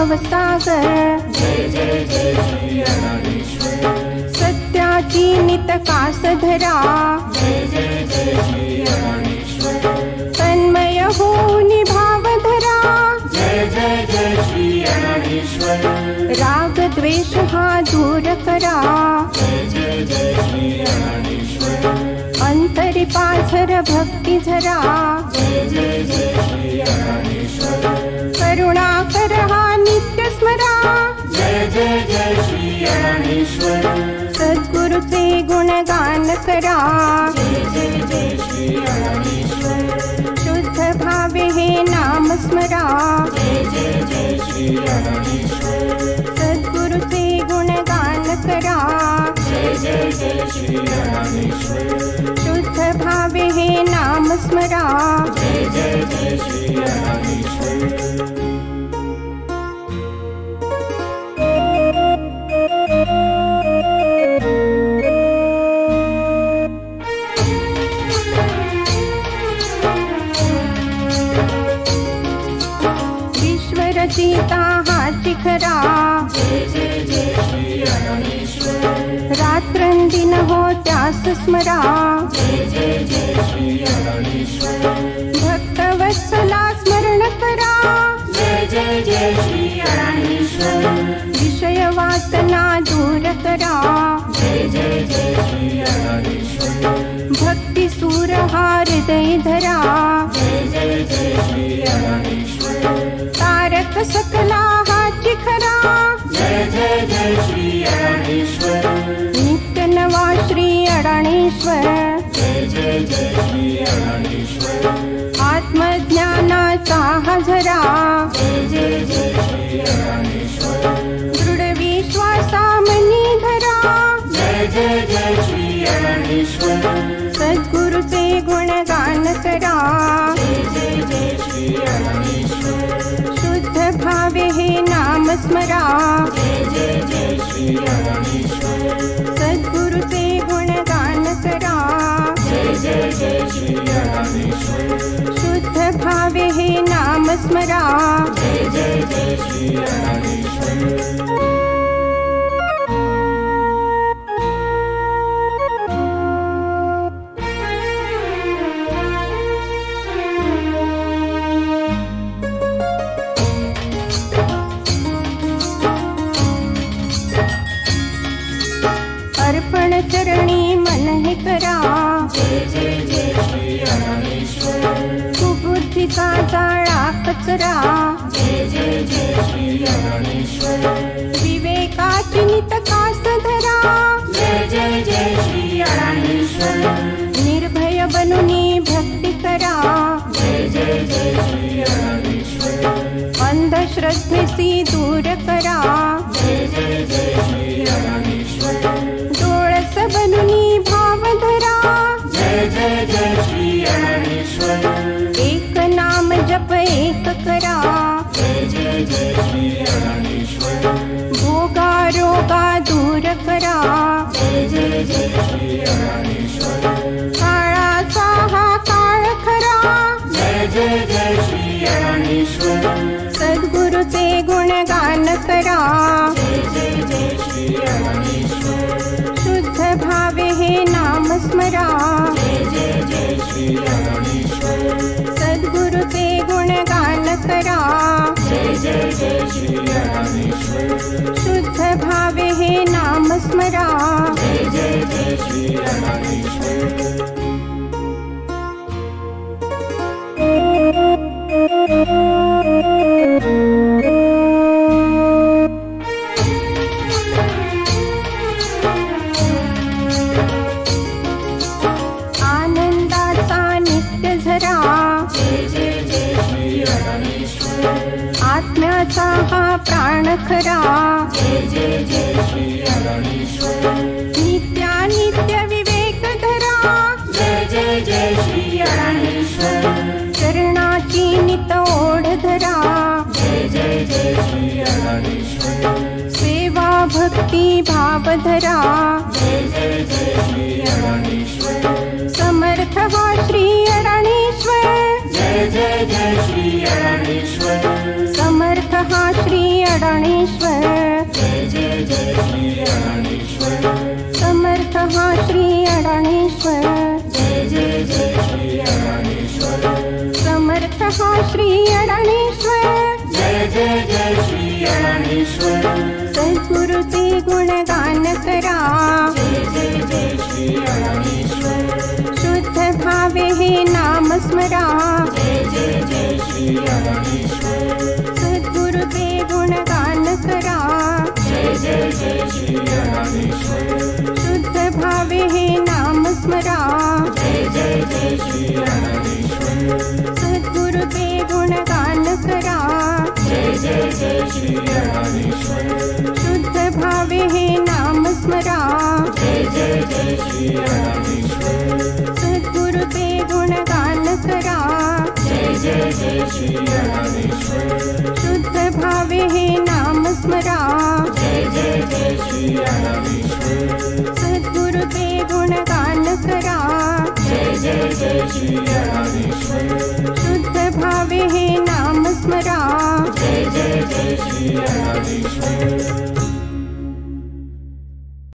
भावसागर, जय जय जय श्री अडाणीश्वर, सत्याची नित कास धरा, जय जय जय श्री अडाणीश्वर, तन्मय होऊनी भाव धरा, जय जय जय श्री अडाणीश्वर, राग द्वेष हा दूर करा, जय जय जय श्री अडाणीश्वर, अंतरी पाझर भक्ती झरा, जय जय जय श्री अडाणीश्वर, करुणा कर हा नित्य स्मरा, जय जय जय श्री अडाणीश्वर, सद्गुरुचे गुणगान करा, जय जय जय श्री अडाणीश्वर, शुद्ध भावे हे नाम स्मरा, जय जय जय श्री अडाणीश्वर, सद्गुरुचे गुणगान करा, जय जय जय श्री अडाणीश्वर, शुद्ध भावे हे नाम स्मरा, जय जय जय श्री अडाणीश्वर, विश्वरचिता हाची खरा, जय जय जय श्री अडाणीश्वर, रात्रंदिन हो त्यास स्मरा, जय जय जय श्री अडाणीश्वर, भक्तवत्सला स्मरण करा, जय जय जय श्री अडाणीश्वर, विषय वासना दूर करा, जय जय जय श्री अडाणीश्वर, भक्ती सूर हा हृदय धरा, जय जय जय श्री अडाणीश्वर, तारक सकला हाची खरा, जय जय जय श्री अडाणीश्वर, नित्य नवा श्री अडाणीश्वर, जय जय जय श्री अडाणीश्वर, आत्मज्ञानाचा हा झरा, जय जय जय श्री अडाणीश्वर, दृढ विश्वासा मनी धरा, जय जय जय श्री अडाणीश्वर, सद्गुरुचे गुणगान करा, जय जय जय श्री अडाणीश्वर, शुद्ध भावे हे नाम स्मरा, जय जय जय श्री अडाणीश्वर, सद्गुरुचे गुणगान करा, जय जय जय श्री अडाणीश्वर, शुद्ध भावे हे नाम स्मरा, जय जय जय श्री अडाणीश्वर, अर्पण चरणी मन हे करा, जय जय जय श्री अडाणीश्वर, कुबुद्धीचा जाळा कचरा, जय जय जय श्री अडाणीश्वर, विवेकाची नित कास धरा, जय जय जय श्री अडाणीश्वर, निर्भय बनुनी भक्ती करा, जय जय जय श्री अडाणीश्वर, अंधश्रद्धेसी दूर करा, जय जय जय श्री अडाणीश्वर, डोळस बनुनी भाव धरा, जय जय जय श्री अडाणीश्वर, एक नाम जप एक करा, जय जय जय श्री अडाणीश्वर, भोगा रोगा दूर करा, जय जय जय श्री अडाणीश्वर, काळाचा हा काळ खरा, जय जय जय श्री अडाणीश्वर, सद्गुरुचे गुणगान करा, जय जय जय श्री अडाणीश्वर, शुद्ध भावे हे नाम स्मरा, जय जय जय श्री अडाणीश्वर, सद्गुरुचे गुणगान करा, जय जय जय श्री अडाणीश्वर, शुद्ध भावे हे नाम स्मरा, जय जय जय श्री अडाणीश्वर, आनंदाचा नित्य झरा, जय जय जय श्री अडाणीश्वर, आत्म्याचा हा प्राण खरा, जय जय जय श्री अडाणीश्वर, नित्यानित्य विवेक धरा, जय जय जय श्री अडाणीश्वर, चरणाची नित ओढ धरा, जय जय जय श्री अडाणीश्वर, सेवा भक्ती भाव धरा, जय जय जय श्री अडाणीश्वर, समर्थ हा श्री अडाणीश्वर, जय जय जय श्री अडाणीश्वर, समर्थ हा श्री अडाणेश्वर जय जय जय श्री अडाणेश्वर समर्थ हा श्री अडाणेश्वर जय जय जय श्री अडाणेश्वर समर्थ हा श्री अडाणेश्वर जय जय जय श्री अडाणेश्वर सद्गुरुचे गुणगान करा जय जय जय श्री अडाणेश्वर शुद्ध भावे हे नाम स्मरा जय जय जय श्री अडाणेश्वर सद्गुरुचे गुणगान करा जय जय जय श्री अडाणेश्वर शुद्ध भावे हे नाम स्मरा जय जय जय श्री अडाणेश्वर सद्गुरुचे गुणगान करा जय जय जय श्री अडाणेश्वर शुद्ध भावे हे नाम स्मरा जय जय जय श्री अडाणेश्वर सद्गुरुचे गुणगान करा जय जय जय श्री अडाणेश्वर शुद्ध भावे हे नाम स्मरा जय जय जय श्री अडाणेश्वर सद्गुरुचे गुणगान करा जय जय जय श्री अडाणेश्वर शुद्ध भावे हे नाम स्मरा जय जय जय श्री अडाणेश्वर